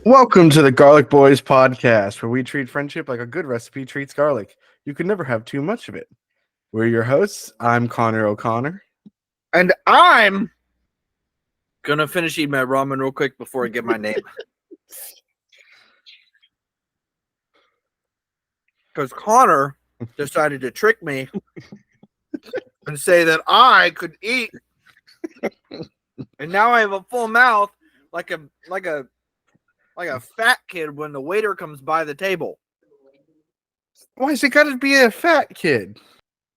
Welcome to the Garlic Boys podcast, where we treat friendship like a good recipe treats garlic. You can never have too much of it. We're your hosts. I'm Connor O'Connor. And I'm gonna finish eating my ramen real quick before I get my name. Because Connor decided to trick me and say that I could eat. And now I have a full mouth like a fat kid when the waiter comes by the table. Why is it got to be a fat kid?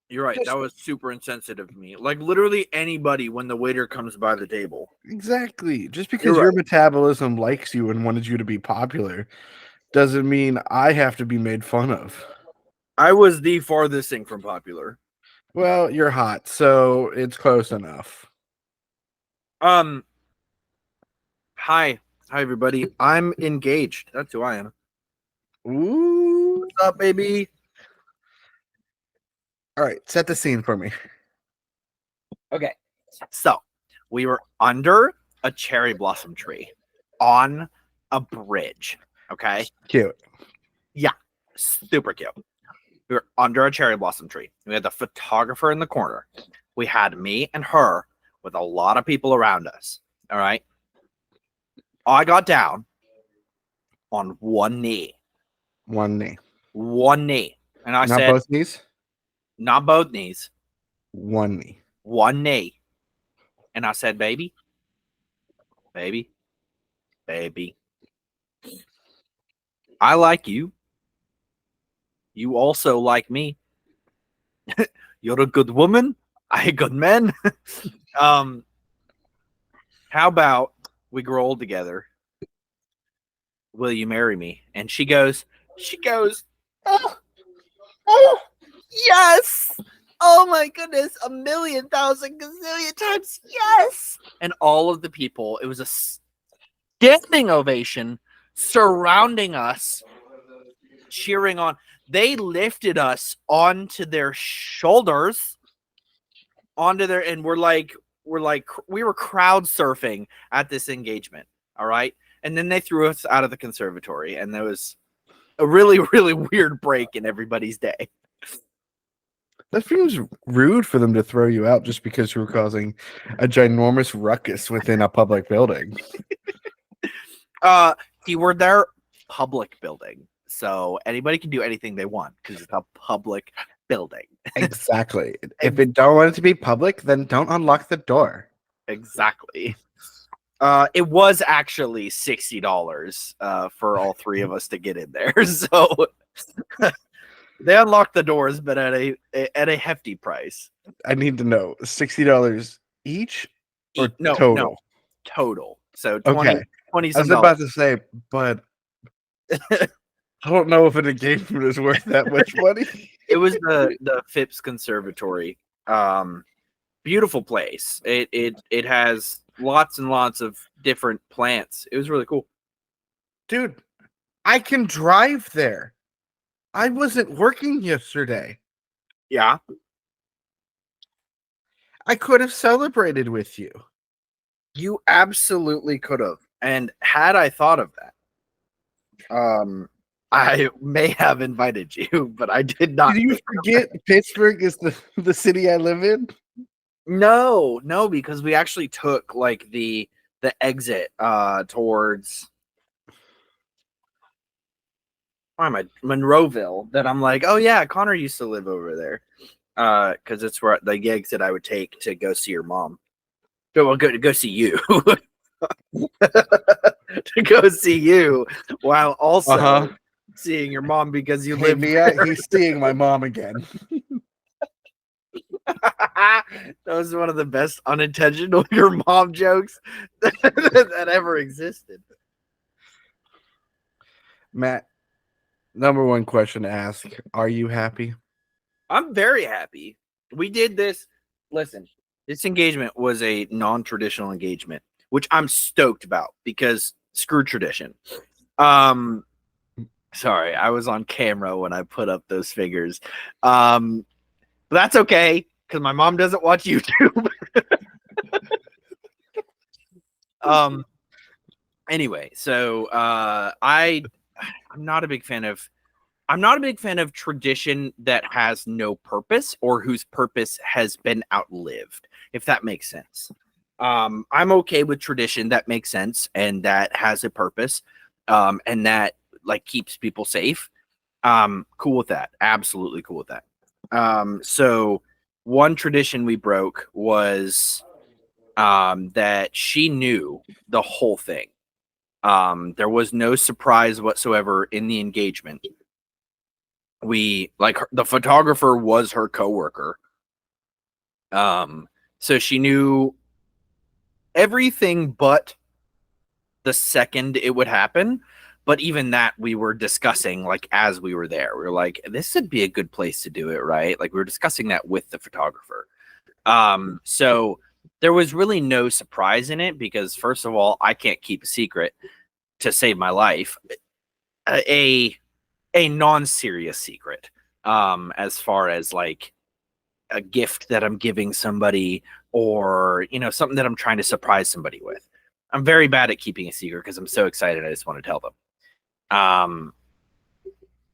You're right. That was super insensitive of me. Like literally anybody when the waiter comes by the table. Exactly. Just because your metabolism likes you and wanted you to be popular doesn't mean I have to be made fun of. I was the farthest thing from popular. Well, you're hot, so it's close enough. Hi everybody. I'm engaged. That's who I am. Ooh. What's up, baby? All right, set the scene for me. Okay. So, we were under a cherry blossom tree on a bridge. Okay. Cute. Yeah. Super cute. We were under a cherry blossom tree. We had the photographer in the corner. We had me and her with a lot of people around us. All right. I got down on one knee. One knee. One knee. And I Not said, both knees? not both knees. One knee. One knee. And I said, baby, baby, baby, I like you. You also like me. You're a good woman. I a good man. How about we grow old together? Will you marry me? And she goes, oh, yes. Oh my goodness, 1,000,000 gazillion times, yes. And all of the people, it was a standing ovation surrounding us, cheering on. They lifted us onto their shoulders, and we were crowd surfing at this engagement. All right. And then they threw us out of the conservatory, and there was a really, really weird break in everybody's day. That seems rude for them to throw you out just because you were causing a ginormous ruckus within a public building. We're their public building, so anybody can do anything they want because it's a public building. Exactly. If it don't want it to be public, then don't unlock the door. Exactly. It was actually $60 for all three of us to get in there, so they unlocked the doors, but at a hefty price. I need to know $60 each or total? No, total. So 20. Okay. 20 I was about to say, but I don't know if an engagement is worth that much money. It was the Phipps Conservatory. Beautiful place. It has lots and lots of different plants. It was really cool. Dude, I can drive there. I wasn't working yesterday. Yeah. I could have celebrated with you. You absolutely could have. And had I thought of that, I may have invited you, but I did not. Did you forget Pittsburgh is the city I live in? No, because we actually took like the exit towards Monroeville. That I'm like, oh yeah, Connor used to live over there. Because it's where the exit I would take to go see your mom. Well, go see you. To go see you while also seeing your mom because you live there. He's seeing my mom again. That was one of the best unintentional your mom jokes that ever existed. Matt, number one question to ask, are you happy? I'm very happy. We did this. Listen, this engagement was a non-traditional engagement, which I'm stoked about because screw tradition. Sorry, I was on camera when I put up those figures. But that's okay because my mom doesn't watch YouTube. Anyway, so I'm not a big fan of tradition that has no purpose or whose purpose has been outlived, if that makes sense. I'm okay with tradition that makes sense and that has a purpose, and that like keeps people safe. Cool with that. Absolutely cool with that. So one tradition we broke was that she knew the whole thing. There was no surprise whatsoever in the engagement. The photographer was her coworker. So she knew everything but the second it would happen. But even that we were discussing like as we were there. We were like, this would be a good place to do it, right? Like we were discussing that with the photographer. So there was really no surprise in it because first of all, I can't keep a secret to save my life. A non-serious secret. As far as like a gift that I'm giving somebody or, something that I'm trying to surprise somebody with. I'm very bad at keeping a secret because I'm so excited. I just want to tell them.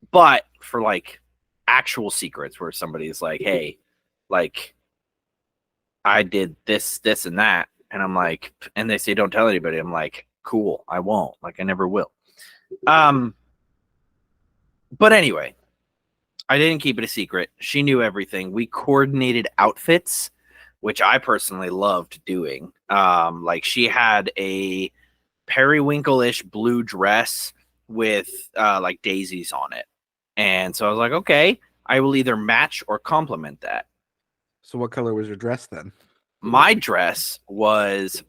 But for like actual secrets where somebody's like, hey, like I did this, and that. And I'm like, and they say, don't tell anybody. I'm like, cool. I won't. Like, I never will. But anyway, I didn't keep it a secret. She knew everything. We coordinated outfits, which I personally loved doing. Like she had a periwinkle-ish blue dress with like daisies on it. And so I was like, okay, I will either match or complement that. So what color was your dress then? My dress was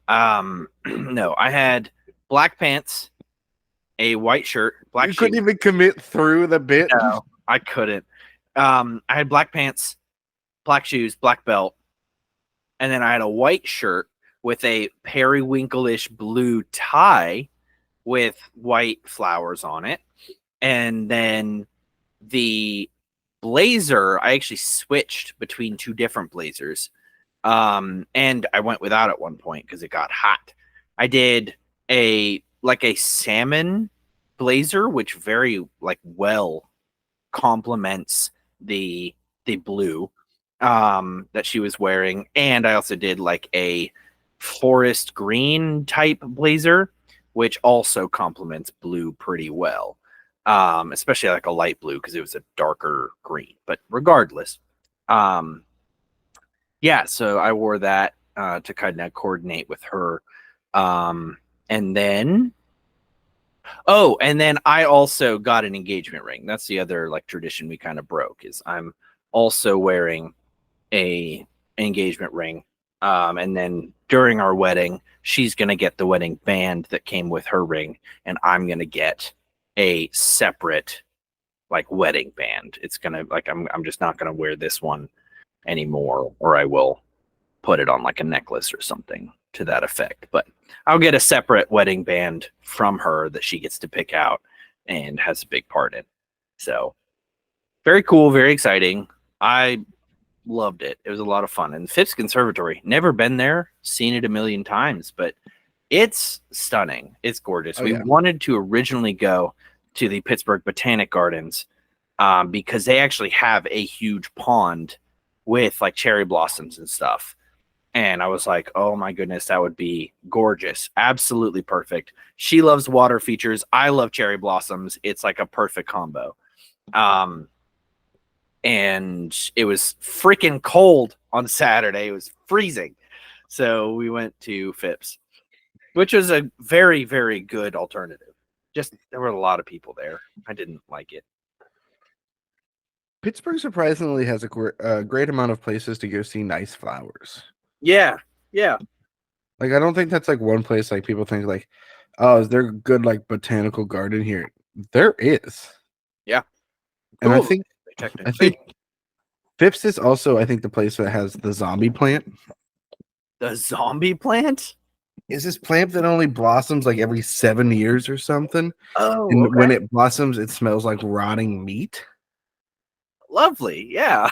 no, I had black pants, a white shirt, black shoes. You couldn't even commit through the bit? No, I couldn't. I had black pants, black shoes, black belt, and then I had a white shirt with a periwinkle-ish blue tie with white flowers on it. And then the blazer, I actually switched between two different blazers. And I went without at one point because it got hot. I did a salmon blazer, which very like well complements the blue that she was wearing. And I also did like a forest green type blazer, which also complements blue pretty well. Especially like a light blue because it was a darker green. But regardless, yeah, so I wore that to kind of coordinate with her. And then I also got an engagement ring. That's the other like tradition we kind of broke is I'm also wearing a engagement ring. And then during our wedding, she's going to get the wedding band that came with her ring, and I'm going to get a separate like wedding band. It's going to like I'm just not going to wear this one anymore, or I will put it on like a necklace or something to that effect. But I'll get a separate wedding band from her that she gets to pick out and has a big part in. So very cool, very exciting. I loved it. It was a lot of fun. And Phipps Conservatory, never been there, seen it a million times, but it's stunning. It's gorgeous. We wanted to originally go to the Pittsburgh Botanic Gardens because they actually have a huge pond with like cherry blossoms and stuff. And I was like, oh my goodness, that would be gorgeous. Absolutely perfect. She loves water features. I love cherry blossoms. It's like a perfect combo. And it was freaking cold on Saturday. It was freezing. So we went to Phipps, which was a very, very good alternative. Just there were a lot of people there. I didn't like it. Pittsburgh surprisingly has a great amount of places to go see nice flowers. Yeah, yeah. Like I don't think that's like one place like people think like, oh, is there a good like botanical garden here? There is. Yeah. And cool. I think Phipps is also I think the place that has the zombie plant. The zombie plant? Is this plant that only blossoms like every 7 years or something? Oh, and okay. When it blossoms, it smells like rotting meat. Lovely, yeah.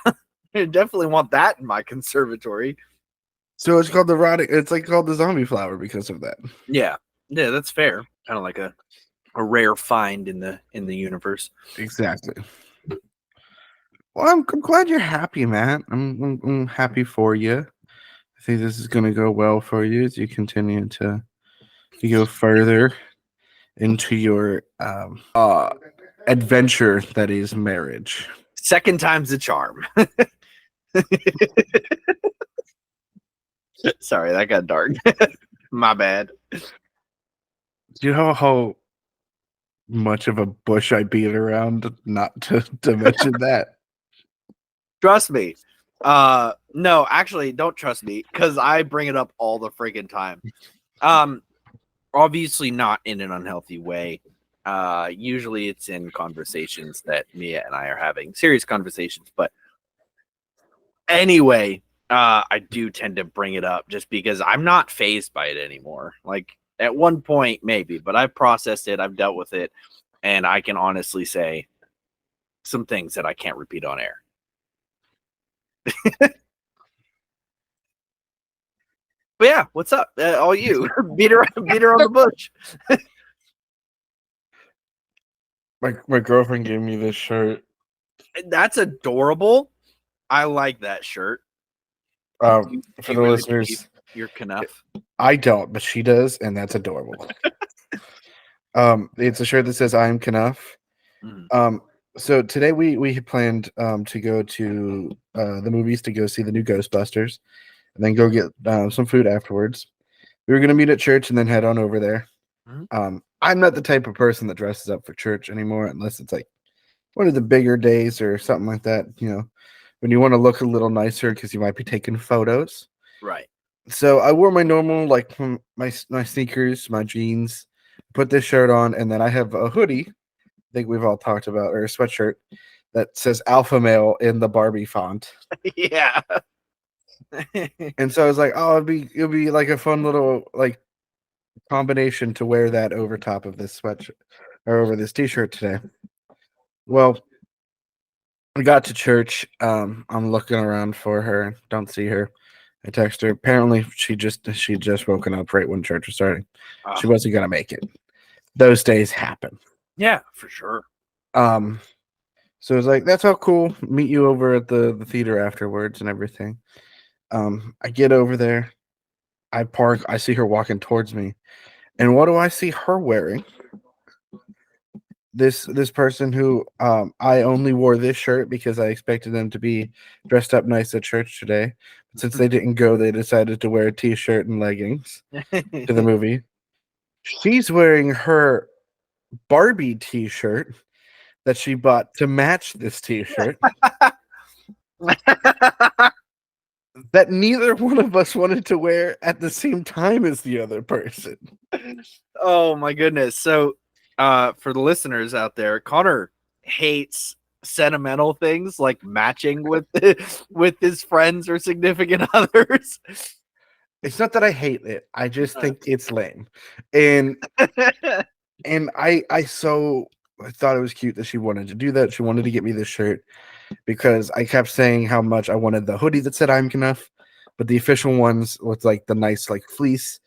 I definitely want that in my conservatory. So it's called the rotting. It's like called the zombie flower because of that. Yeah, Yeah, that's fair. Kind of like a rare find in the universe. Exactly. Well, I'm glad you're happy, Matt. I'm happy for you. I think this is going to go well for you as you continue to go further into your adventure that is marriage. Second time's a charm. Sorry, that got dark. My bad. Do you know how much of a bush I beat around not to mention that? Trust me. No, actually, don't trust me because I bring it up all the friggin' time. Obviously not in an unhealthy way. Usually it's in conversations that Mia and I are having, serious conversations. But anyway, I do tend to bring it up just because I'm not fazed by it anymore. Like at one point, maybe, but I've processed it, I've dealt with it, and I can honestly say some things that I can't repeat on air. But yeah, what's up? All you beat her on the bush. My girlfriend gave me this shirt. That's adorable. I like that shirt. For the really listeners, your knuff. I don't, but she does, and that's adorable. It's a shirt that says "I'm Knuff." Mm. So today we had planned to go to the movies to go see the new Ghostbusters, and then go get some food afterwards. We were gonna meet at church and then head on over there. Mm-hmm. I'm not the type of person that dresses up for church anymore, unless it's like one of the bigger days or something like that. You know, when you want to look a little nicer because you might be taking photos. Right. So I wore my normal, like my sneakers, my jeans, put this shirt on, and then I have a hoodie. I think we've all talked about, or a sweatshirt that says Alpha Male in the Barbie font. Yeah. And so I was like, oh, it'll be like a fun little like combination to wear that over top of this sweatshirt or over this t-shirt today. Well, we got to church. I'm looking around for her, don't see her. I text her. Apparently, she just woken up right when church was starting. She wasn't gonna make it. Those days happen. Yeah, for sure. So it's like that's all cool. Meet you over at the theater afterwards and everything. I get over there. I park. I see her walking towards me, and what do I see her wearing? This person who I only wore this shirt because I expected them to be dressed up nice at church today. But since they didn't go, they decided to wear a t-shirt and leggings to the movie. She's wearing her Barbie t-shirt that she bought to match this t-shirt that neither one of us wanted to wear at the same time as the other person. Oh my goodness. So for the listeners out there, Connor hates sentimental things like matching with with his friends or significant others. It's not that I hate it. I just think it's lame. And I thought it was cute that she wanted to do that. She wanted to get me this shirt because I kept saying how much I wanted the hoodie that said I'm enough, but the official ones with like the nice like fleece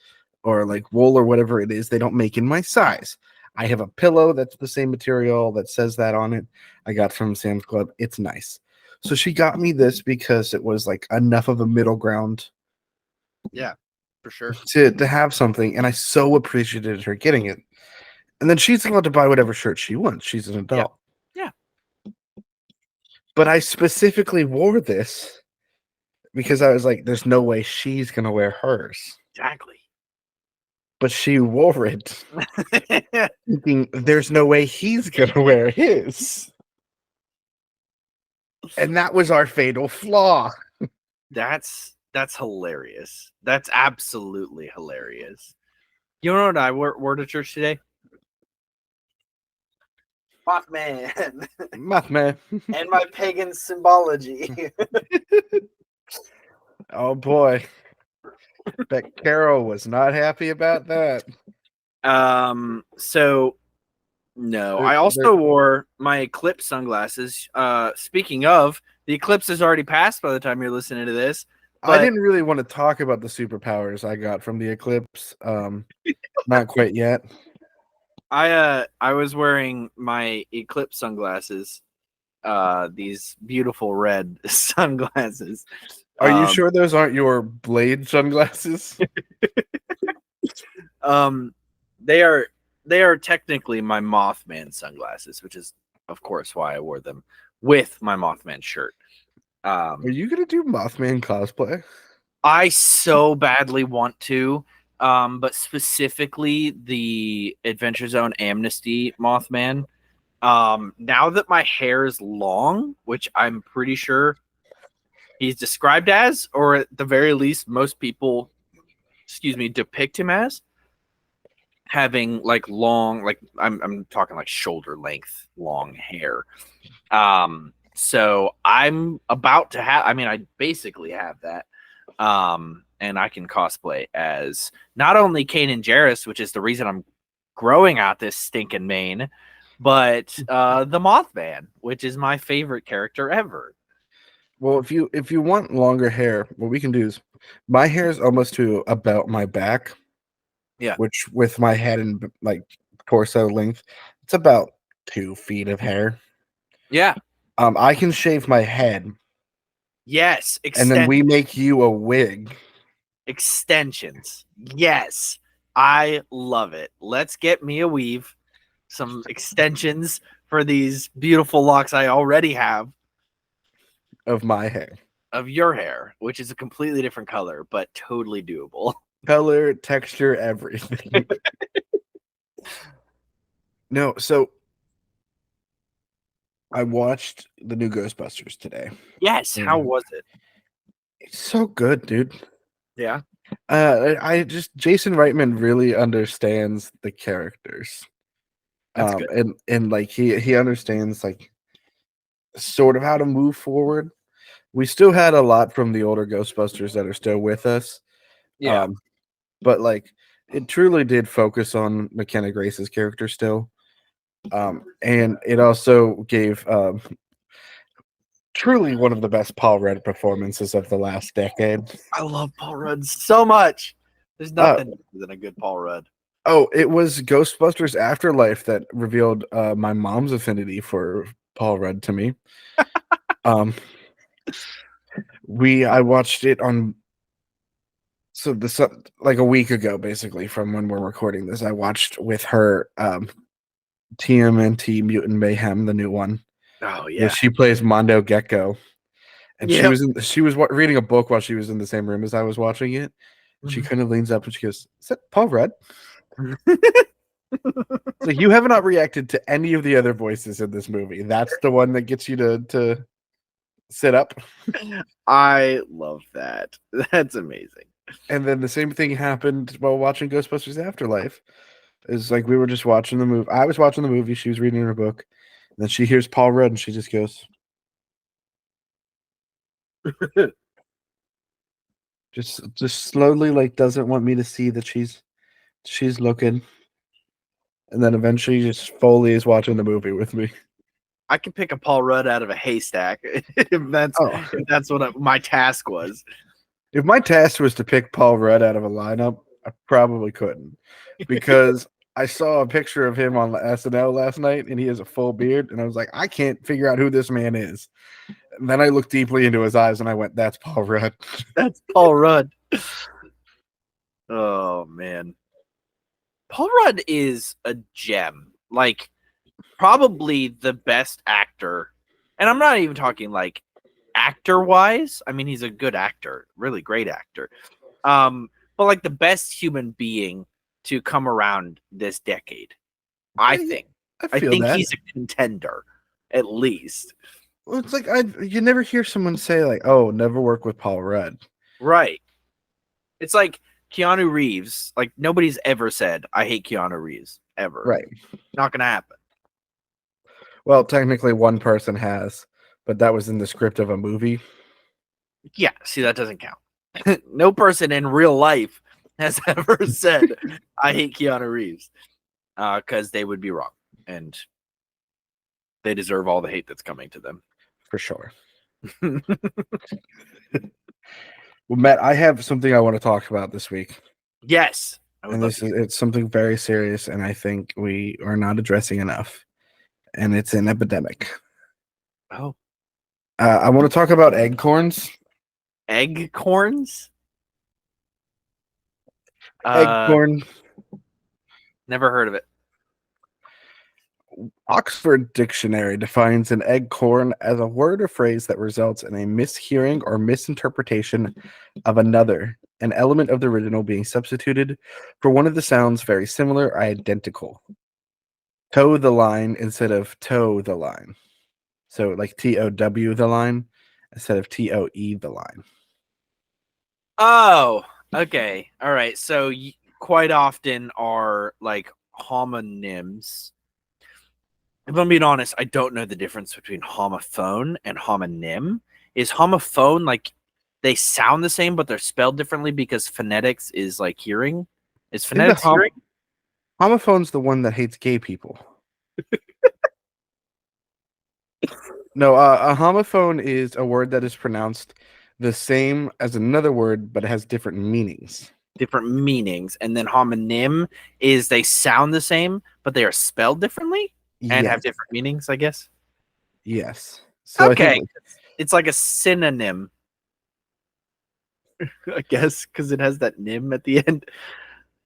or like wool or whatever it is, they don't make in my size. I have a pillow that's the same material that says that on it. I got from Sam's Club. It's nice. So she got me this because it was like enough of a middle ground. Yeah, for sure. To have something, and I so appreciated her getting it. And then she's allowed to buy whatever shirt she wants. She's an adult. Yeah. But I specifically wore this because I was like, there's no way she's going to wear hers. Exactly. But she wore it thinking there's no way he's going to wear his. And that was our fatal flaw. That's hilarious. That's absolutely hilarious. You know what I wore to church today? Mothman. Mothman. And my pagan symbology. Oh boy. Bet Carol was not happy about that. So no, I also wore my Eclipse sunglasses. Speaking of, the eclipse is already passed by the time you're listening to this. I didn't really want to talk about the superpowers I got from the eclipse. Not quite yet. I was wearing my eclipse sunglasses, these beautiful red sunglasses. Are you sure those aren't your blade sunglasses? They are technically my Mothman sunglasses, which is of course why I wore them with my Mothman shirt. Are you gonna do Mothman cosplay? I so badly want to, but specifically the Adventure Zone Amnesty Mothman. Now that my hair is long, which I'm pretty sure he's described as, or at the very least, most people, depict him as having like long, like I'm talking like shoulder length long hair. So I'm about to have, I mean, I basically have that. And I can cosplay as not only Kanan Jarrus, which is the reason I'm growing out this stinking mane, but the Mothman, which is my favorite character ever. Well, if you want longer hair, what we can do is my hair is almost to about my back. Yeah. Which with my head and like torso length, it's about 2 feet of hair. Yeah. I can shave my head. Yes. And then we make you a wig. Extensions. Yes. I love it. Let's get me a weave, some extensions for these beautiful locks I already have. Of my hair. Of your hair, which is a completely different color, but totally doable. Color, texture, everything. No, so I watched the new Ghostbusters today. Yes, how was it? It's so good, dude. Yeah. Jason Reitman really understands the characters. That's good. And like he understands like sort of how to move forward. We still had a lot from the older Ghostbusters that are still with us. Yeah. But like it truly did focus on McKenna Grace's character still. And it also gave truly one of the best Paul Rudd performances of the last decade. I love Paul Rudd so much. There's nothing better than a good Paul Rudd. Oh, it was Ghostbusters Afterlife that revealed my mom's affinity for Paul Rudd to me. I watched it on like a week ago, basically, from when we're recording this. I watched with her TMNT Mutant Mayhem, the new one. Oh yeah, she plays Mondo Gecko, and she was reading a book while she was in the same room as I was watching it. She kind of leans up and she goes, "Is that Paul Rudd?" So you have not reacted to any of the other voices in this movie. That's the one that gets you to sit up. I love that. That's amazing. And then the same thing happened while watching Ghostbusters Afterlife. Is like we were just watching the movie. I was watching the movie. She was reading her book. And then she hears Paul Rudd and she just goes, just slowly, like doesn't want me to see that she's looking. And then eventually just Foley is watching the movie with me. I can pick a Paul Rudd out of a haystack if that's what my task was. If my task was to pick Paul Rudd out of a lineup, I probably couldn't. Because I saw a picture of him on SNL last night and he has a full beard. And I was like, I can't figure out who this man is. And then I looked deeply into his eyes and I went, that's Paul Rudd. That's Paul Rudd. Oh, man. Paul Rudd is a gem. Like, probably the best actor. And I'm not even talking like actor-wise. I mean, he's a good actor. Really great actor. But like the best human being to come around this decade. I think he's a contender, at least. Well, it's like you never hear someone say like, "Oh, never work with Paul Rudd." Right. It's like Keanu Reeves. Like nobody's ever said, "I hate Keanu Reeves." Ever. Right. Not gonna happen. Well, technically, one person has, but that was in the script of a movie. Yeah. See, that doesn't count. No person in real life has ever said, "I hate Keanu Reeves," because they would be wrong, and they deserve all the hate that's coming to them. For sure. Well, Matt, I have something I want to talk about this week, Yes, I would and love this to is hear. it's something very serious, and I think we are not addressing enough, and it's an epidemic. Oh, I want to talk about Eggcorns. Eggcorns? Eggcorn. Never heard of it. Oxford Dictionary defines an eggcorn as a word or phrase that results in a mishearing or misinterpretation of another, an element of the original being substituted for one of the sounds very similar or identical. Toe the line instead of toe the line. So like TOW the line instead of TOE the line. Oh, okay. All right. So quite often are like homonyms. If I'm being honest, I don't know the difference between homophone and homonym. Is homophone like they sound the same but they're spelled differently because phonetics is like hearing? Is I think the phonetics hearing? homophone's the one that hates gay people. No, a homophone is a word that is pronounced the same as another word, but it has different meanings. Different meanings. And then homonym is they sound the same but they are spelled differently and have Yes, different meanings, I guess. yes. So I think Okay. It's like a synonym, I guess, because it has that nim at the end.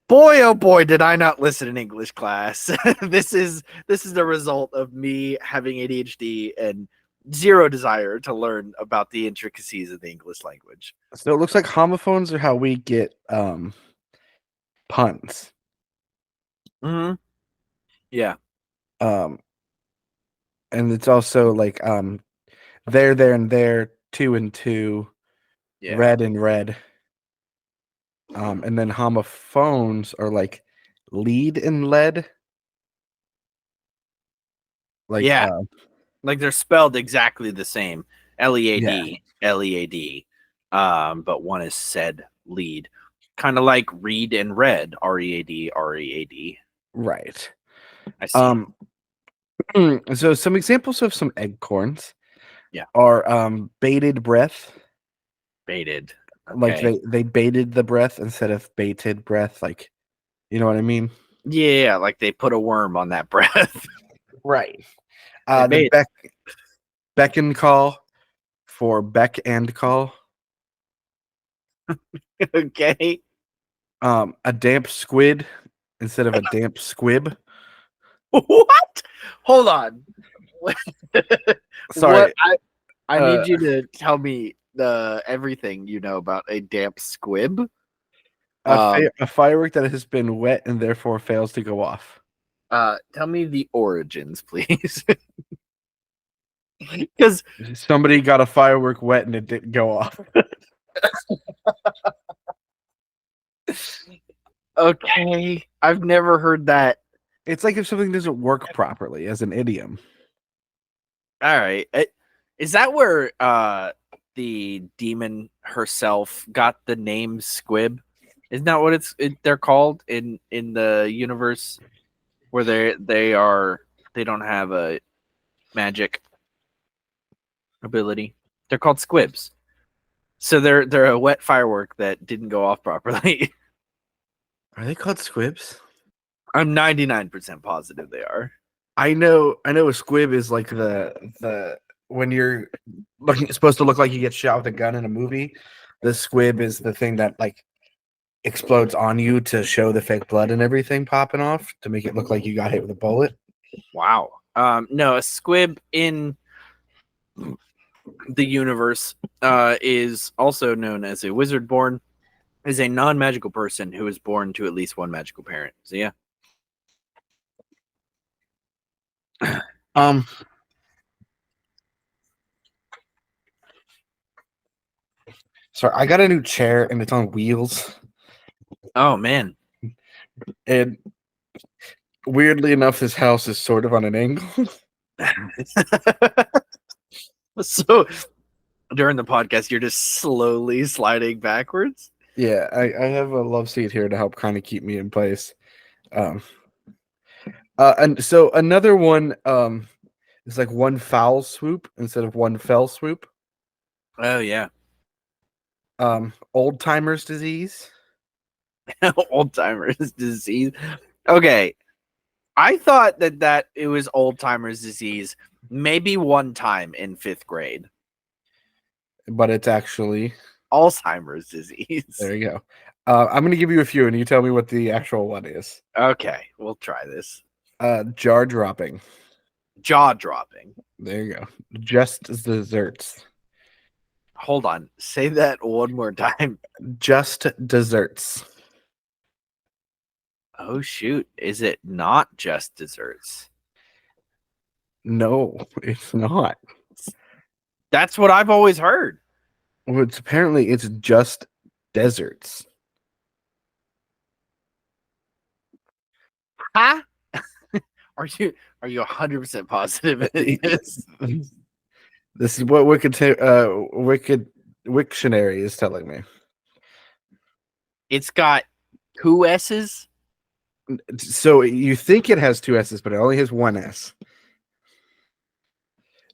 Boy, oh boy, did I not listen in English class. This is the result of me having ADHD and zero desire to learn about the intricacies of the English language. so. It looks like homophones are how we get puns. Mm-hmm. Yeah. Um, and it's also like there, and there, two and two, Yeah. red and red. And then homophones are like lead and lead. Like Yeah. Like they're spelled exactly the same. yeah, Lead, Lead. But one is said lead. Kind of like read and read, Read, Read. right. I see. Um, so some examples of some eggcorns Yeah. are baited breath. Baited. Like Okay. they baited the breath instead of baited breath. Like, you know what I mean? Yeah, like they put a worm on that breath. Right. They The bait. beckon call for beck and call. Okay. A damp squid instead of a damp squib. What? Hold on. What Sorry. I Uh, need you to tell me the everything you know about a damp squib. a firework that has been wet and therefore fails to go off. Tell me the origins, please. Because Somebody got a firework wet and it didn't go off. okay, I've never heard that. It's like if something doesn't work properly as an idiom. All right. Is that where the demon herself got the name Squib? Isn't that what they're called in the universe where they don't have a magic ability? They're called squibs. So they're a wet firework that didn't go off properly. Are they called squibs? I'm 99% positive they are. I know a squib is like the when you're looking supposed to look like you get shot with a gun in a movie. The squib is the thing that like explodes on you to show the fake blood and everything popping off to make it look like you got hit with a bullet. Wow. No, a squib in the universe is also known as a wizard born, is a non-magical person who is born to at least one magical parent. So yeah. Um Sorry, I got a new chair and it's on wheels. Oh man. And weirdly enough, this house is sort of on an angle. So during the podcast, you're just slowly sliding backwards. Yeah, I have a love seat here to help kind of keep me in place. Um, and so another one is like one foul swoop instead of one fell swoop. Oh yeah. Old timers disease. Old timers disease. Okay. I thought that it was old timers disease maybe one time in 5th grade. But it's actually, Alzheimer's disease. there you go. I'm going to give you a few and you tell me what the actual one is. Okay, we'll try this. Jar dropping. Jaw dropping. There you go. Just desserts. Hold on. Say that one more time. Just desserts. Oh, shoot. Is it not just desserts? No, it's not. That's what I've always heard. Well, it's just deserts. Huh? Are you 100% positive it is? This is what Wiktionary is telling me. It's got 2 S's? So you think it has 2 S's, but it only has 1 S.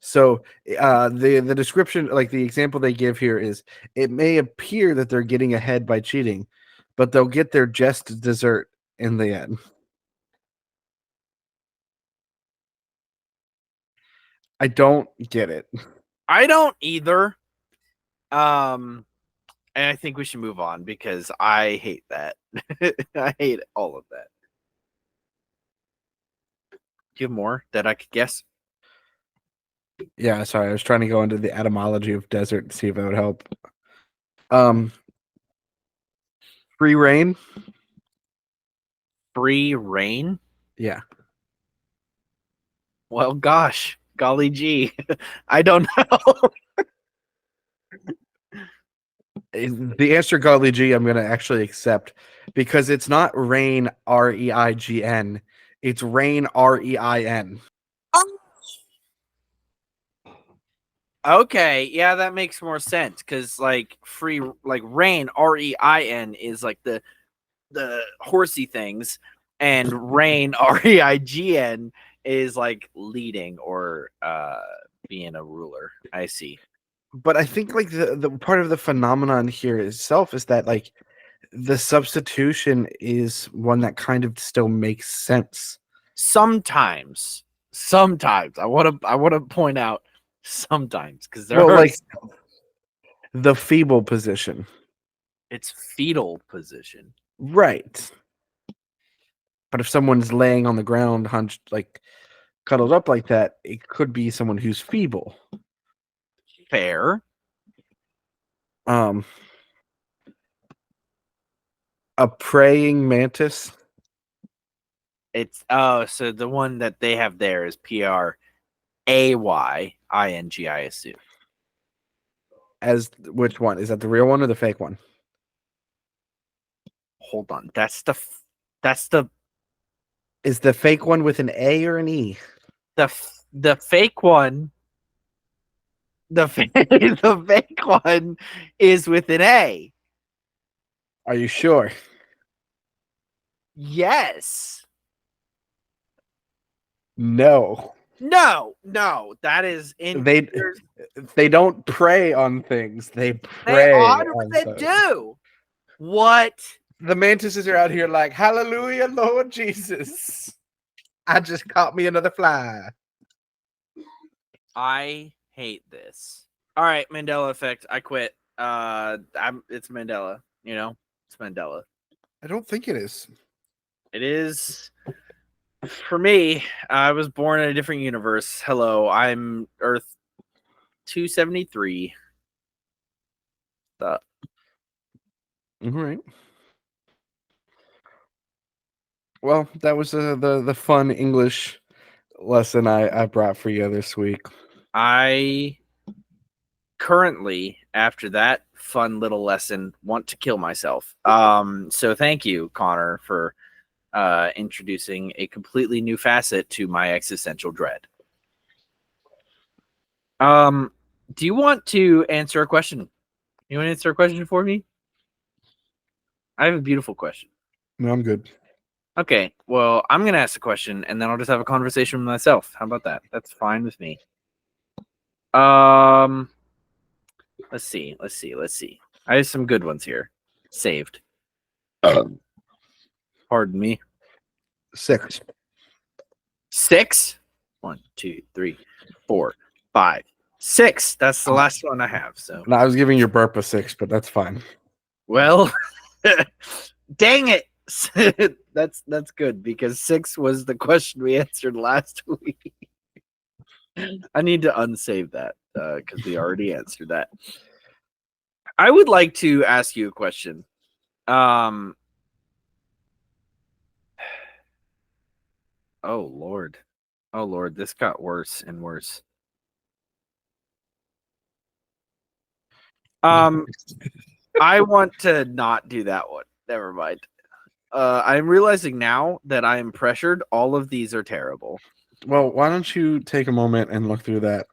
So the description, like the example they give here is, it may appear that they're getting ahead by cheating, but they'll get their just dessert in the end. I don't get it. I don't either. And I think we should move on because I hate that. I hate all of that. Do you have more that I could guess? Yeah, sorry, I was trying to go into the etymology of desert to see if that would help. Free reign. Free reign? Yeah. Well, gosh, golly gee. I don't know. The answer, golly gee, I'm going to actually accept, because it's not rain, REIGN. It's rain, REIN. Okay, yeah, that makes more sense because like free, like rain, REIN is like the horsey things, and rain, REIGN is like leading or being a ruler. I see. But I think like the part of the phenomenon here itself is that like the substitution is one that kind of still makes sense. Sometimes I want to point out sometimes because there Well, are like the feeble position. it's fetal position. Right. But if someone's laying on the ground, hunched, like cuddled up like that, it could be someone who's feeble. Fair. A praying mantis. It's so the one that they have there is PRAYING, I assume. As which one? Is that the real one or the fake one? Hold on. That's the Is the fake one with an A or an E? the fake one. The fake one is with an A. Are you sure? Yes. No. No, that is in. They don't prey on things. They They prey on 100% things. do. What? The mantises are out here like, hallelujah, Lord Jesus. I just caught me another fly. I hate this. All right, Mandela effect. I quit. It's Mandela. You know, it's Mandela. I don't think it is. It is. For me, I was born in a different universe. Hello, I'm Earth 273. All right. Well, that was the fun English lesson I brought for you this week. I currently, after that fun little lesson, want to kill myself. So thank you, Connor, for introducing a completely new facet to my existential dread. Do you want to answer a question? You want to answer a question for me? I have a beautiful question. No, I'm good. Okay, well, I'm going to ask a question, and then I'll just have a conversation with myself. How about that? That's fine with me. Let's see. I have some good ones here. Saved. Pardon me. 6. 6. 1, 2, 3, 4, 5, 6. That's the last one I have. So, No, I was giving your burp a 6, but that's fine. well, dang it. That's good because 6 was the question we answered last week. I need to unsave that because we already answered that. I would like to ask you a question. Oh Lord. Oh Lord, this got worse and worse. I want to not do that one. Never mind. I'm realizing now that I am pressured. All of these are terrible. Well, why don't you take a moment and look through that?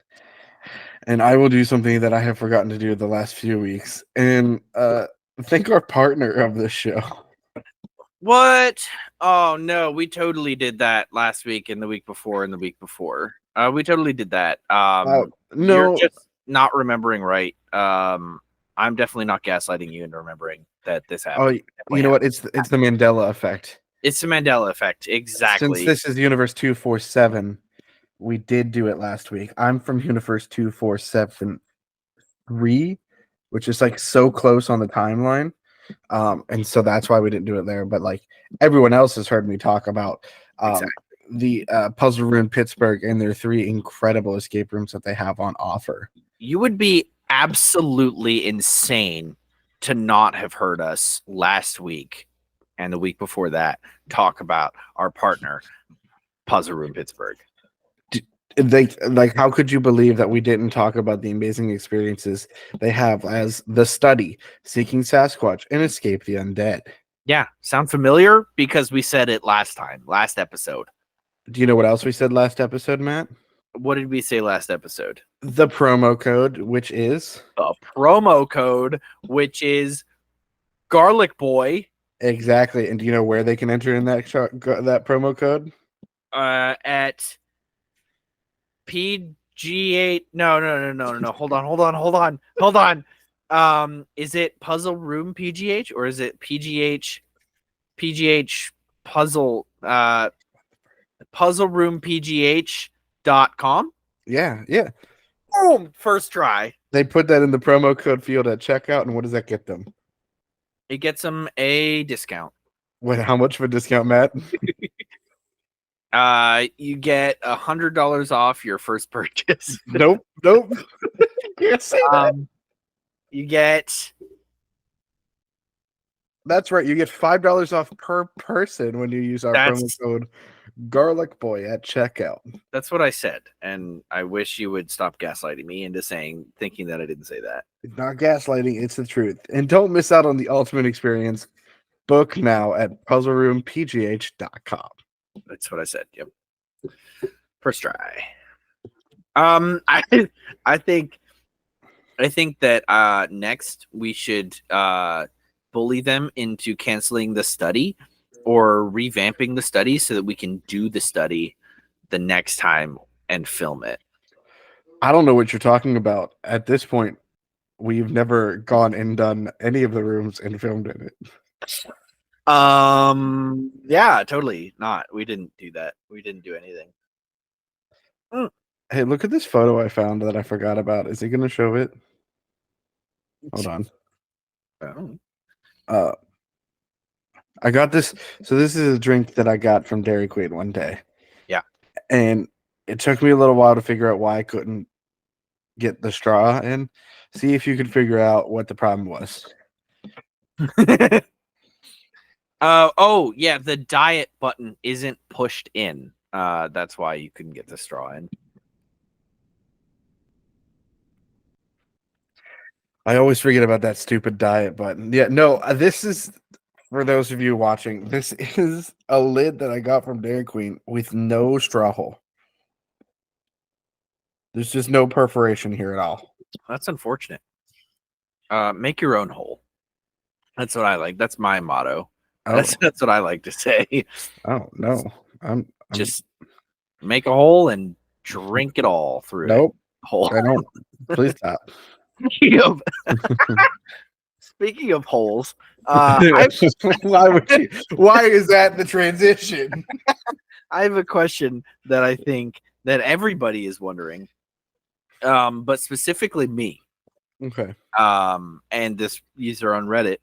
And I will do something that I have forgotten to do the last few weeks. And thank our partner of this show. What? Oh no, we totally did that last week and the week before and the week before. We totally did that. No, you're just not remembering right. I'm definitely not gaslighting you into remembering that this happened. Oh, you know what? It's the Mandela effect. It's the Mandela effect, exactly. Since this is Universe 247, we did do it last week. I'm from Universe 247-3, which is like so close on the timeline. And so that's why we didn't do it there. But like everyone else has heard me talk about the Puzzle Room Pittsburgh and their 3 incredible escape rooms that they have on offer. You would be absolutely insane to not have heard us last week and the week before that talk about our partner, Puzzle Room Pittsburgh. Like how could you believe that we didn't talk about the amazing experiences they have as The Study, Seeking Sasquatch, and Escape the Undead? Yeah, sound familiar? Because we said it last episode. Do you know what else we said last episode, Matt? What did we say last episode? The promo code, which is Garlic Boy. Exactly. And do you know where they can enter in that promo code? At PG8. No. Hold on. Is it Puzzle Room PGH or is it PGH Puzzle Puzzle Room PGH.com? Yeah. Boom! First try. They put that in the promo code field at checkout, and what does that get them? It gets them a discount. Wait, how much of a discount, Matt? You get $100 off your first purchase. Nope. You can't say that. You get. That's right. You get $5 off per person when you use our promo code Garlic Boy at checkout. That's what I said, and I wish you would stop gaslighting me into thinking that I didn't say that. It's not gaslighting; it's the truth. And don't miss out on the ultimate experience. Book now at puzzleroompgh.com. That's what I said. Yep. First try. I think that next we should bully them into canceling the study or revamping the study so that we can do the study the next time and film it. I don't know what you're talking about. At this point, we've never gone and done any of the rooms and filmed in it. Yeah, totally not. We didn't do that. We didn't do anything. Hey, look at this photo I found that I forgot about. Is he going to show it? Hold on. I got this. So this is a drink that I got from Dairy Queen one day. Yeah. And it took me a little while to figure out why I couldn't get the straw in. See if you could figure out what the problem was. Oh, yeah. The diet button isn't pushed in. That's why you couldn't get the straw in. I always forget about that stupid diet button. Yeah, no, this is, for those of you watching, this is a lid that I got from Dairy Queen with no straw hole. There's just no perforation here at all. That's unfortunate. Make your own hole. That's what I like. That's my motto. Oh. That's what I like to say. Oh, no. I'm just make a hole and drink it all through. Nope. Hole. I don't. Please stop. Yep. Speaking of holes, I Why is that the transition? have a question that I think that everybody is wondering, but specifically me. Okay. And this user on Reddit,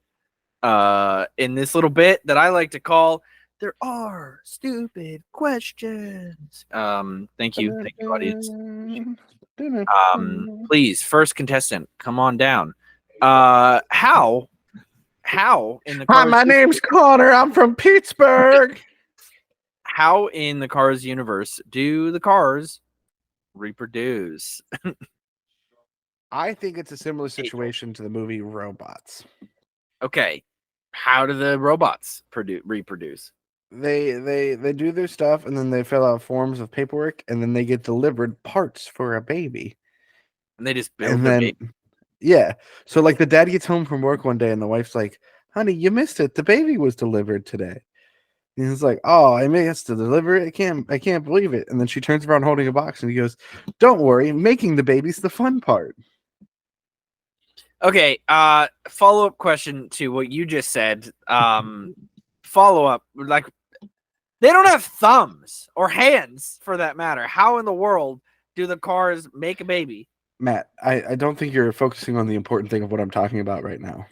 in this little bit that I like to call "There Are Stupid Questions." Thank you, audience. Please, first contestant, come on down. How in the Hi, Cars my name's Connor. I'm from Pittsburgh. how in the Cars universe do the cars reproduce? I think it's a similar situation to the movie Robots. Okay, how do the robots reproduce? They do their stuff and then they fill out forms of paperwork and then they get delivered parts for a baby. And they just build And their then baby. yeah. So like the dad gets home from work one day and the wife's like, "Honey, you missed it. The baby was delivered today." And he's like, "Oh, I missed to deliver it. I can't believe it." And then she turns around holding a box and he goes, "Don't worry, making the baby's the fun part." Okay, follow-up question to what you just said. Follow-up, like, they don't have thumbs or hands for that matter. How in the world do the cars make a baby? Matt, I don't think you're focusing on the important thing of what I'm talking about right now.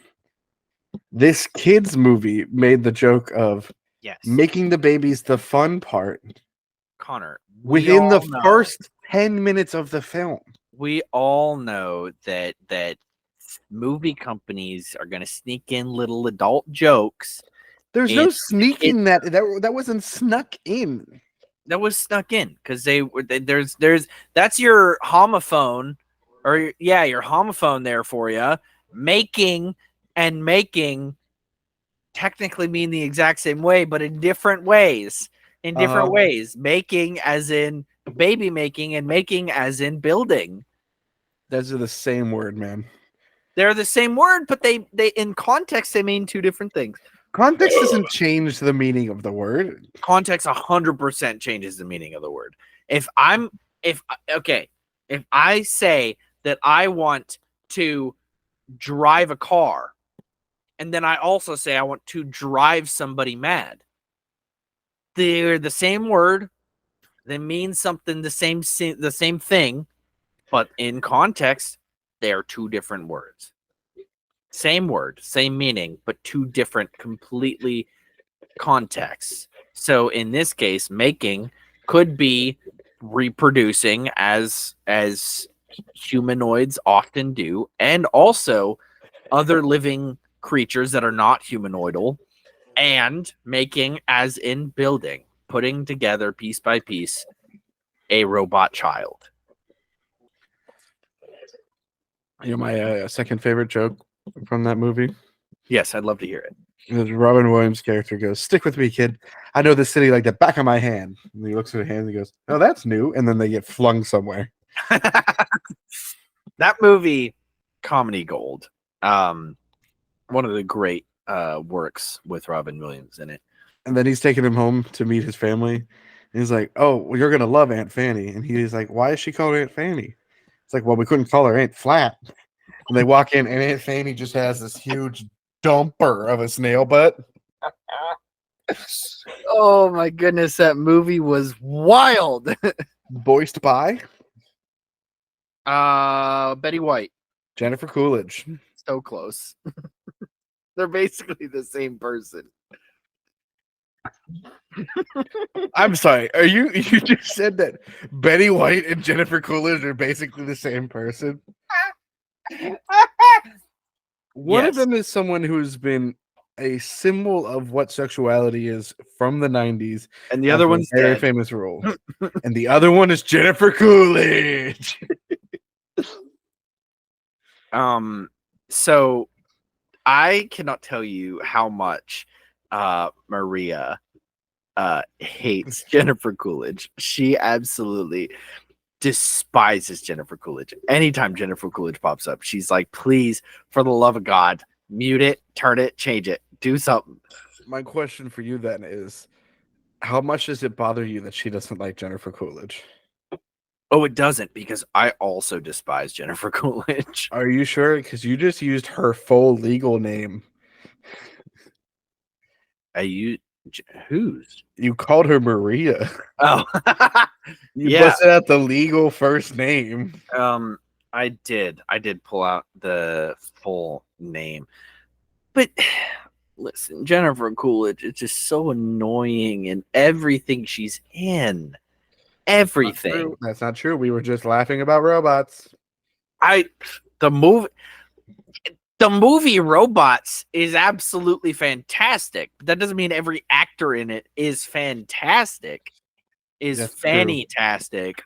This kids movie made the joke of Yes, making the babies the fun part Connor. within the first 10 minutes of the film. We all know that movie companies are going to sneak in little adult jokes. There's no sneaking that wasn't snuck in. That was snuck in because there's that's your homophone, or your homophone there for you. Making and making technically mean the exact same way, but in different ways. Making as in baby making, and making as in building. Those are the same word, man. They're the same word, but they in context they mean two different things. Context doesn't change the meaning of the word. Context 100% changes the meaning of the word. If I say that I want to drive a car, and then I also say I want to drive somebody mad, they're the same word. They mean something the same thing, but in context, they are two different words. Same word, same meaning, but two different completely contexts. So in this case, making could be reproducing as humanoids often do, and also other living creatures that are not humanoidal, and making as in building, putting together piece by piece a robot child. You know my second favorite joke from that movie? Yes, I'd love to hear it. Robin Williams' character goes, "Stick with me, kid. I know this city like the back of my hand." And he looks at her hand and he goes, "Oh, that's new." And then they get flung somewhere. That movie, comedy gold. One of the great works with Robin Williams in it. And then he's taking him home to meet his family. And he's like, "Oh, well, you're gonna love Aunt Fanny." And he's like, "Why is she called Aunt Fanny?" It's like, "Well, we couldn't call her Aunt Flat." And they walk in, and Aunt Fanny just has this huge dumper of a snail butt. Oh my goodness, that movie was wild. Voiced by Betty White. Jennifer Coolidge. So close. They're basically the same person. I'm sorry. You just said that Betty White and Jennifer Coolidge are basically the same person? One of them is someone who's been a symbol of what sexuality is from the 90s. And the other one's a very dead. famous role. And the other one is Jennifer Coolidge. So I cannot tell you how much Maria hates Jennifer Coolidge. She absolutely despises Jennifer Coolidge. Anytime Jennifer Coolidge pops up, she's like, "Please, for the love of God, mute it, turn it, change it, do something." My question for you then is, how much does it bother you that she doesn't like Jennifer Coolidge? Oh, it doesn't, because I also despise Jennifer Coolidge. Are you sure? Because you just used her full legal name. Whose? You called her Maria. Oh, You yeah. busted out the legal first name. I did pull out the full name, but listen, Jennifer Coolidge is just so annoying in everything she's in. Everything. That's not true. We were just laughing about robots. The movie Robots is absolutely fantastic, but that doesn't mean every actor in it is fantastic. Is That's fantastic.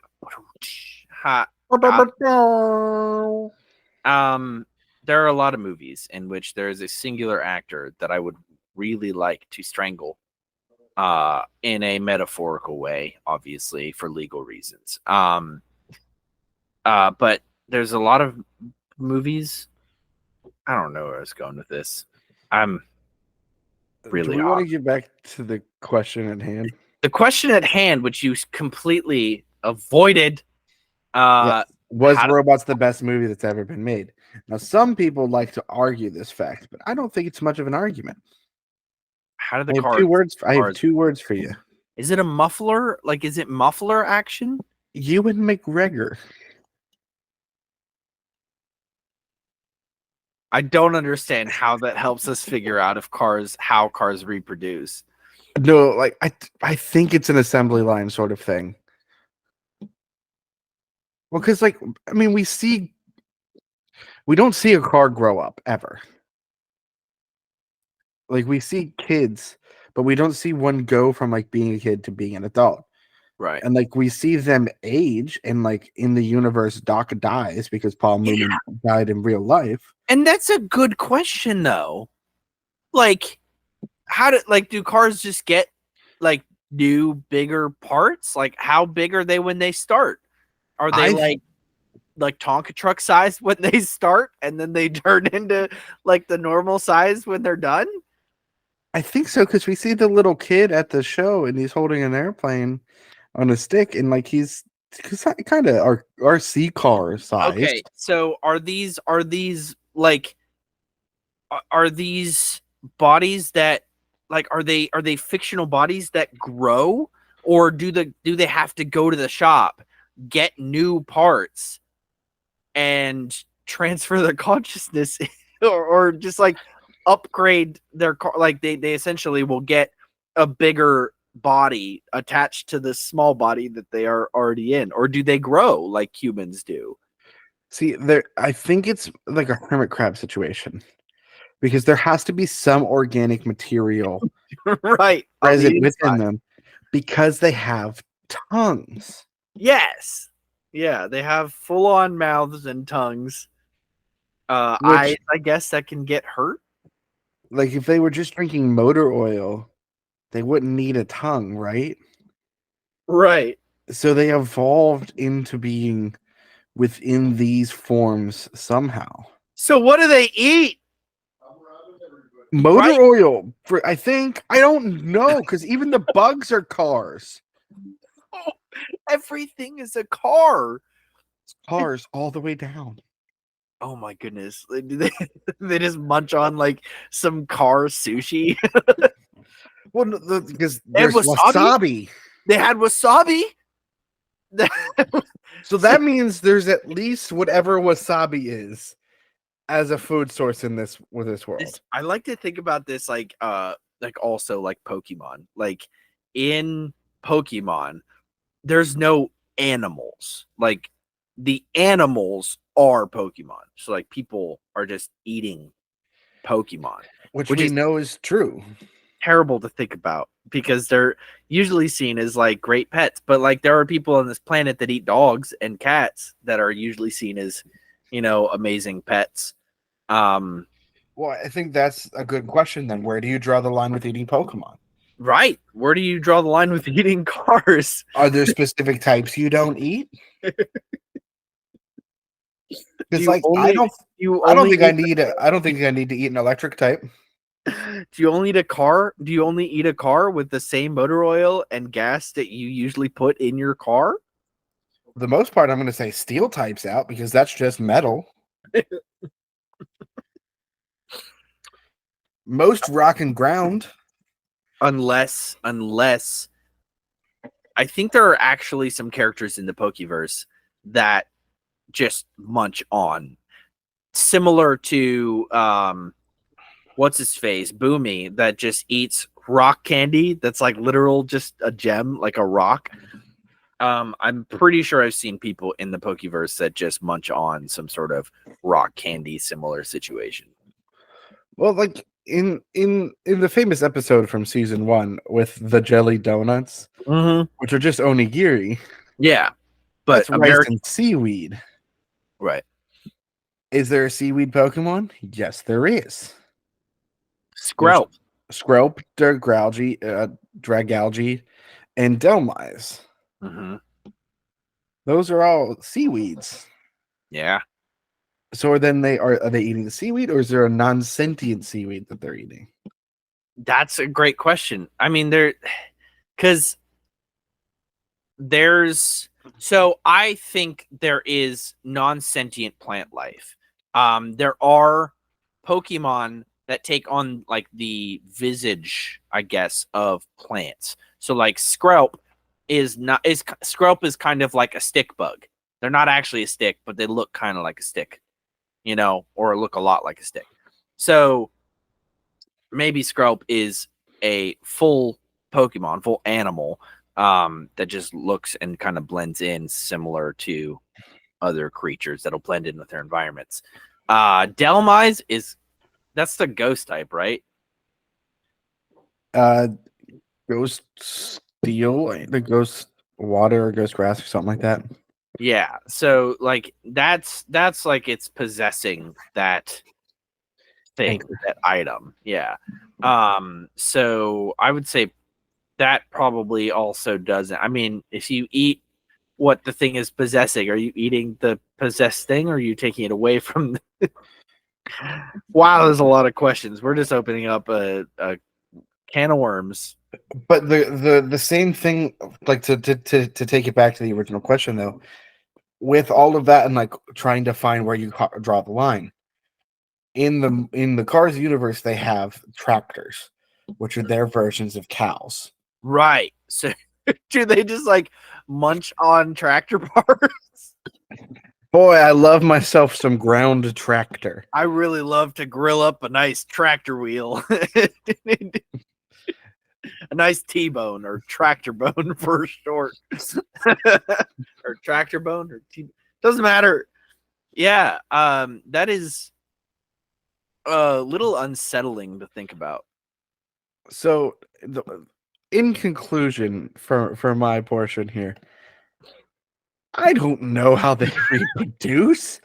There are a lot of movies in which there is a singular actor that I would really like to strangle, in a metaphorical way, obviously for legal reasons. But there's a lot of movies. I don't know where I was going with this. I'm really Do we want off. to get back to the question at hand? The question at hand, which you completely avoided. Yes. Was how do- Robots the best movie that's ever been made? Now, some people like to argue this fact, but I don't think it's much of an argument. How did I the have cars? two words. I have cars- two words for you. Is it a muffler? Like, is it muffler action? Ewan McGregor. I don't understand how that helps us figure out how cars reproduce. No, like I think it's an assembly line sort of thing. Well, because like I mean, we don't see a car grow up ever. Like we see kids, but we don't see one go from like being a kid to being an adult. Right. And like we see them age, and like in the universe, Doc dies because Paul Newman died in real life. And that's a good question, though. Like, do cars just get like new, bigger parts? Like, how big are they when they start? Are they like Tonka truck size when they start, and then they turn into like the normal size when they're done? I think so, because we see the little kid at the show, and he's holding an airplane on a stick, and like he's kind of RC car size. Okay, so are these like are these bodies that like are they fictional bodies that grow, or do they have to go to the shop, get new parts, and transfer their consciousness, or just like upgrade their car? Like they essentially will get a bigger body attached to the small body that they are already in, or do they grow like humans do? See, I think it's like a hermit crab situation, because there has to be some organic material Right, present within them, because they have tongues. Yes. Yeah, they have full-on mouths and tongues. I guess that can get hurt. Like if they were just drinking motor oil, they wouldn't need a tongue, right? Right. So they evolved into being within these forms somehow. So what do they eat? Motor oil, I think. I don't know, because even the bugs are cars. Oh, everything is a car. Cars all the way down. Oh my goodness. They just munch on like some car sushi. Well, because there's wasabi. They had wasabi. So that means there's at least whatever wasabi is as a food source in this world. I like to think about this like also like Pokemon. Like in Pokemon, there's no animals. Like the animals are Pokemon. So like people are just eating Pokemon, which we know is true. Terrible to think about, because they're usually seen as like great pets, but like there are people on this planet that eat dogs and cats that are usually seen as, amazing pets. Well, I think that's a good question then. Where do you draw the line with eating Pokemon? Right. Where do you draw the line with eating cars? Are there specific types you don't eat? Because like I don't think I need to eat an electric type. Do you only eat a car? Do you only eat a car with the same motor oil and gas that you usually put in your car? the most part, I'm going to say steel types out because that's just metal. Most rock and ground. Unless I think there are actually some characters in the Pokeverse that just munch on, similar to what's his face, Boomy, that just eats rock candy that's like literal just a gem, like a rock. I'm pretty sure I've seen people in the Pokeverse that just munch on some sort of rock candy similar situation. Well, like in the famous episode from season 1 with the jelly donuts, which are just onigiri. Yeah, but that's rice and seaweed. Right. Is there a seaweed Pokemon? Yes, there is. Skrelp, Dragalge, and Delmise. Those are all seaweeds. Yeah. So then are they eating the seaweed, or is there a non-sentient seaweed that they're eating? That's a great question. I mean, so I think there is non-sentient plant life. There are Pokemon that take on like the visage, I guess, of plants. So like Skrelp is kind of like a stick bug. They're not actually a stick, but they look kind of like a stick, or look a lot like a stick. So maybe Skrelp is a full Pokemon, full animal, that just looks and kind of blends in similar to other creatures that'll blend in with their environments. Delmise that's the ghost type, right? Ghost steel, the ghost water or ghost grass or something like that. Yeah. So like that's like it's possessing that thing, that item. Yeah. So I would say that probably also doesn't. I mean, if you eat what the thing is possessing, are you eating the possessed thing, or are you taking it away from the... Wow, there's a lot of questions. We're just opening up a can of worms. But the same thing, like to take it back to the original question though, with all of that and like trying to find where you draw the line. In the Cars universe, they have tractors, which are their versions of cows. Right. So do they just like munch on tractor parts? Boy, I love myself some ground tractor. I really love to grill up a nice tractor wheel. A nice T-bone, or tractor bone for short. Or tractor bone, or doesn't matter. Yeah, that is a little unsettling to think about. So, in conclusion, for my portion here, I don't know how they reproduce.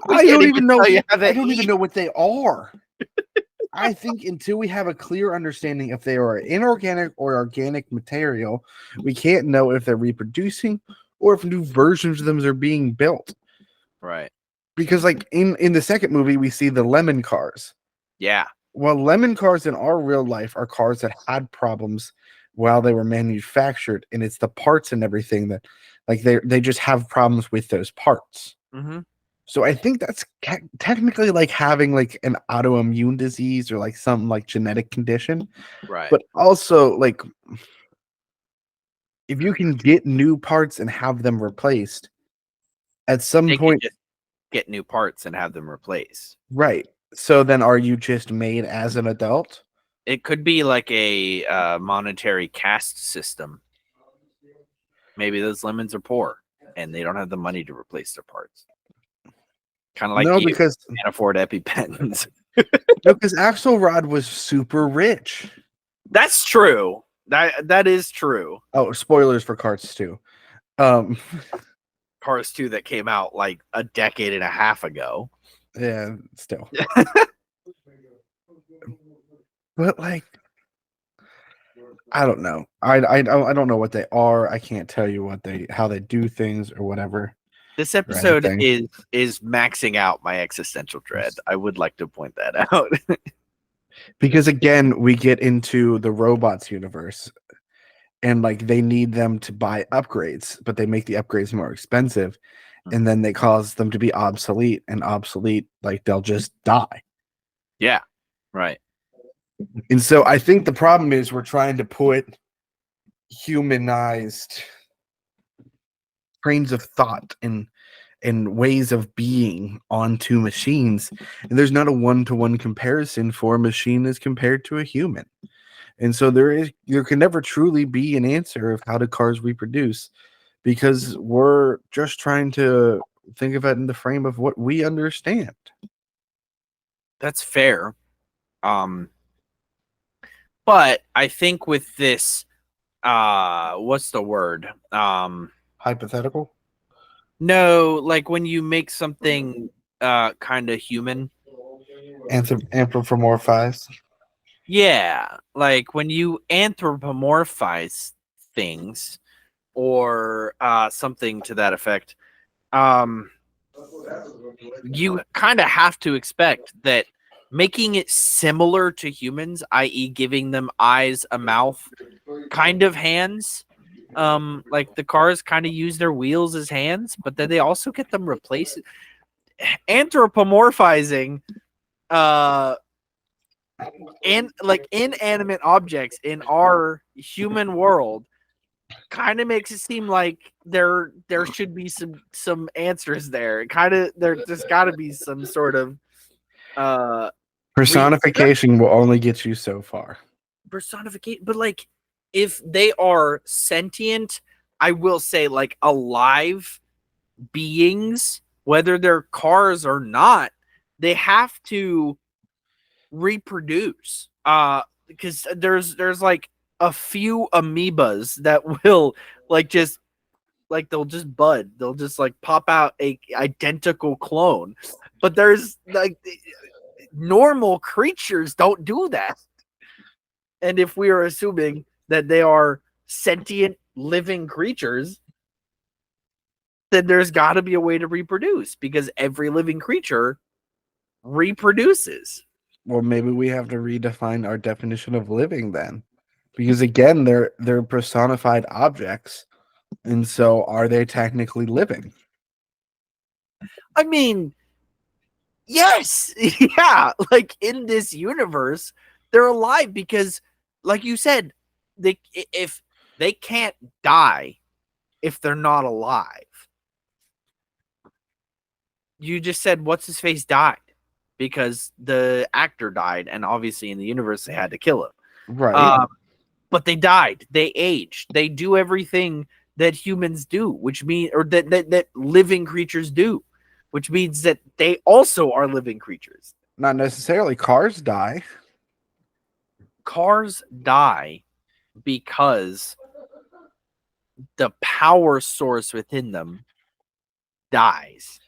I don't even know what they are. I think until we have a clear understanding if they are inorganic or organic material, we can't know if they're reproducing or if new versions of them are being built. Right. Because like in the second movie, we see the lemon cars. Yeah. Well, lemon cars in our real life are cars that had problems while they were manufactured, and it's the parts and everything that like they just have problems with those parts. So I think that's technically like having like an autoimmune disease or like some like genetic condition. Right. But also like if you can get new parts and have them replaced at some point, just get new parts and have them replaced. Right. So then are you just made as an adult? It could be like a monetary caste system. Maybe those lemons are poor and they don't have the money to replace their parts. Kind of like because can't afford EpiPens. No, because Axelrod was super rich. That's true. That is true. Oh, spoilers for Cars 2. Cars 2 that came out like a decade and a half ago. Yeah, still. But like, I don't know. I don't know what they are. I can't tell you how they do things or whatever. This episode is maxing out my existential dread. I would like to point that out. Because again, we get into the robots universe. and like they need them to buy upgrades, but they make the upgrades more expensive, and then they cause them to be obsolete, and obsolete, like they'll just die. Yeah. Right. And so I think the problem is we're trying to put humanized trains of thought and ways of being onto machines, and there's not a one-to-one comparison for a machine as compared to a human. And so there can never truly be an answer of how do cars reproduce, because we're just trying to think of it in the frame of what we understand. That's fair. But I think with this, what's the word? Hypothetical? No, like when you make something kind of human. Anthropomorphize. Yeah, like when you anthropomorphize things or something to that effect, you kind of have to expect that making it similar to humans, i.e., giving them eyes, a mouth, kind of hands. Like the cars kind of use their wheels as hands, but then they also get them replaced. Anthropomorphizing and like inanimate objects in our human world kind of makes it seem like there should be some answers there. There's got to be some sort of Personification will only get you so far. personification, but like if they are sentient, I will say like alive beings, whether they're cars or not, they have to reproduce. Because there's like a few amoebas that will like just like they'll just bud. They'll just like pop out a identical clone. But there's like normal creatures don't do that. And if we are assuming that they are sentient living creatures, then there's got to be a way to reproduce because every living creature reproduces. Well, maybe we have to redefine our definition of living then, because again, they're personified objects, and so are they technically living? I mean, yes, yeah, like in this universe, they're alive because, like you said, if they can't die if they're not alive. You just said what's his face died because the actor died, and obviously in the universe they had to kill him. Right. But they died. They aged. They do everything that humans do, which means or that living creatures do, which means that they also are living creatures. Not necessarily. Cars die. Cars die because the power source within them dies.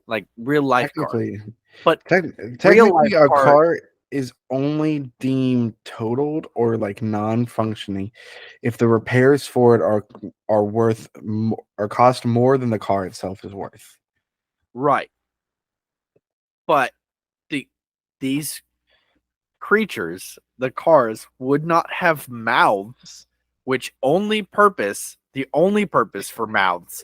Like real life cars. But technically a car is only deemed totaled or like non-functioning if the repairs for it are worth or cost more than the car itself is worth. Right. But these creatures, the cars, would not have mouths, which the only purpose for mouths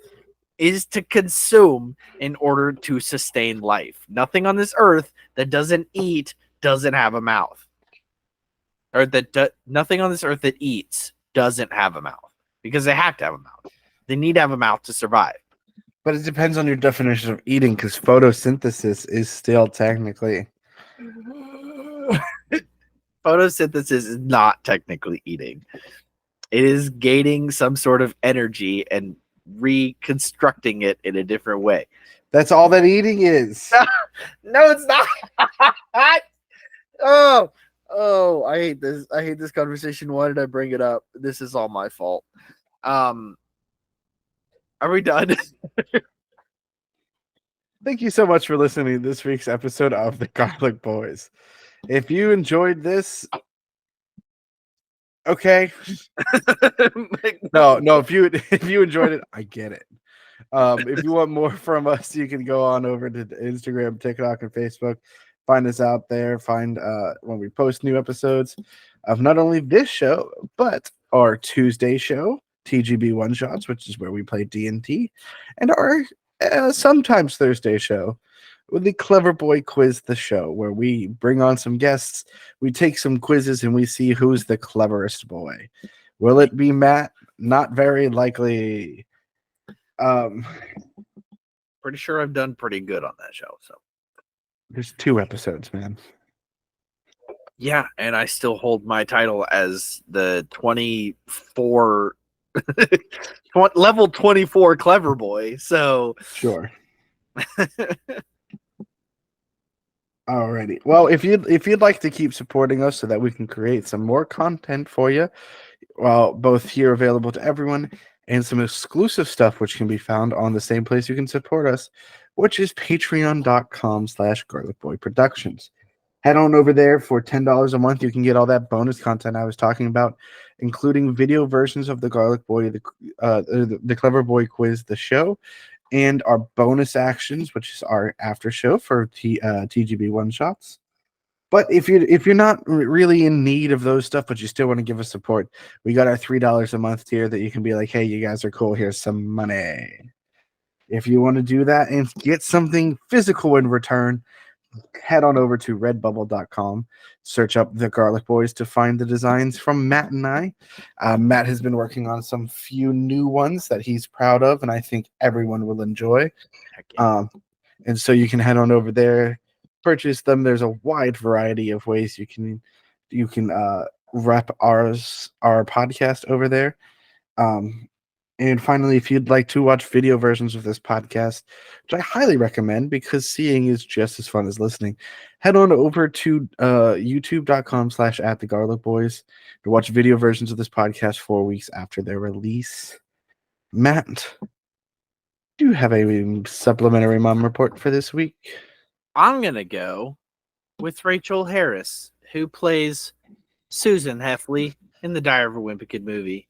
is to consume in order to sustain life. Nothing on this earth that doesn't eat doesn't have a mouth. Or nothing on this earth that eats doesn't have a mouth because they have to have a mouth. They need to have a mouth to survive. But it depends on your definition of eating, because photosynthesis is still technically photosynthesis is not technically eating. It is gaining some sort of energy and reconstructing it in a different way. That's all that eating is. No, it's not. Oh, I hate this. I hate this conversation. Why did I bring it up? This is all my fault. Are we done? Thank you so much for listening to this week's episode of the Garlic Boys. If you enjoyed this, okay. No, if you enjoyed it, I get it. If you want more from us, you can go on over to Instagram, TikTok, and Facebook. Find us out there. Find when we post new episodes of not only this show, but our Tuesday show, TGB One Shots, which is where we play D&D, and our sometimes Thursday show with the Clever Boy Quiz the Show, where we bring on some guests, we take some quizzes, and we see who's the cleverest boy. Will it be Matt? Not very likely. Pretty sure I've done pretty good on that show. So There's 2 episodes, man. yeah, and I still hold my title as the 24 level 24 clever boy. So Sure. Alrighty. Well, if you'd like to keep supporting us so that we can create some more content for you, well, both here available to everyone and some exclusive stuff which can be found on the same place you can support us, which is patreon.com/garlicboyproductions. Head on over there for $10 a month. You can get all that bonus content I was talking about, including video versions of the Garlic Boy, the Clever Boy Quiz, the show, and our bonus actions, which is our after show for TGB One Shots. But if you're not really in need of those stuff, but you still want to give us support, we got our $3 a month tier that you can be like, hey, you guys are cool. Here's some money. If you want to do that and get something physical in return, head on over to redbubble.com, search up the Garlic Boys to find the designs from Matt and I. Matt has been working on some few new ones that he's proud of, and I think everyone will enjoy. yeah. And so you can head on over there, purchase them. There's a wide variety of ways you can rep our podcast over there. And finally, if you'd like to watch video versions of this podcast, which I highly recommend because seeing is just as fun as listening, head on over to youtube.com/@thegarlicboys to watch video versions of this podcast 4 weeks after their release. Matt, do you have a supplementary mom report for this week? I'm going to go with Rachel Harris, who plays Susan Heffley in the Diary of a Wimpy Kid movie.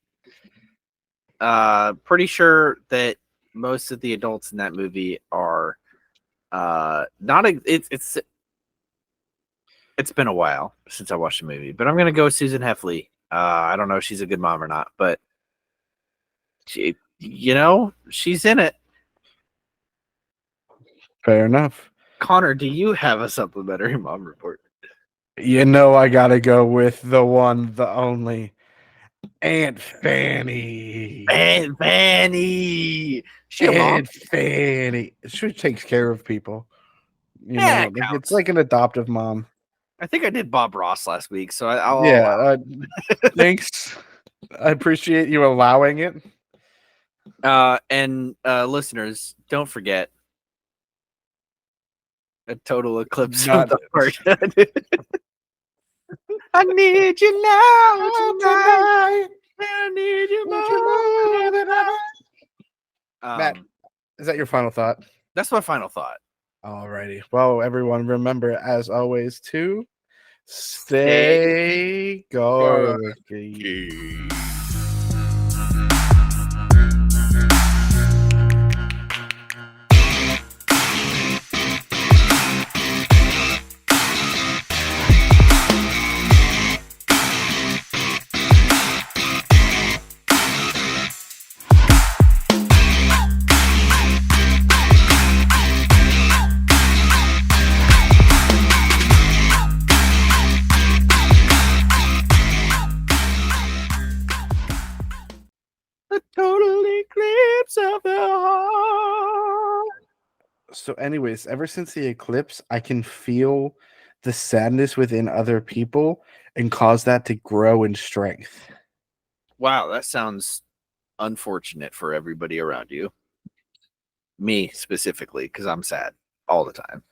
Pretty sure that most of the adults in that movie are it's been a while since I watched the movie, but I'm gonna go with Susan Heffley. I don't know if she's a good mom or not, but she's in it. Fair enough. Connor, do you have a supplementary mom report? I gotta go with the one, the only Aunt Fanny. Aunt Fanny. She a mom? Aunt Fanny. She takes care of people. It's like an adoptive mom. I think I did Bob Ross last week, so thanks. I appreciate you allowing it. And listeners, don't forget a total eclipse of the heart. I need you now tonight. I need you more than I. Matt, is that your final thought? That's my final thought. Alrighty. Well, everyone, remember, as always, to stay garlicky. So anyways, ever since the eclipse, I can feel the sadness within other people and cause that to grow in strength. Wow, that sounds unfortunate for everybody around you. Me specifically, because I'm sad all the time.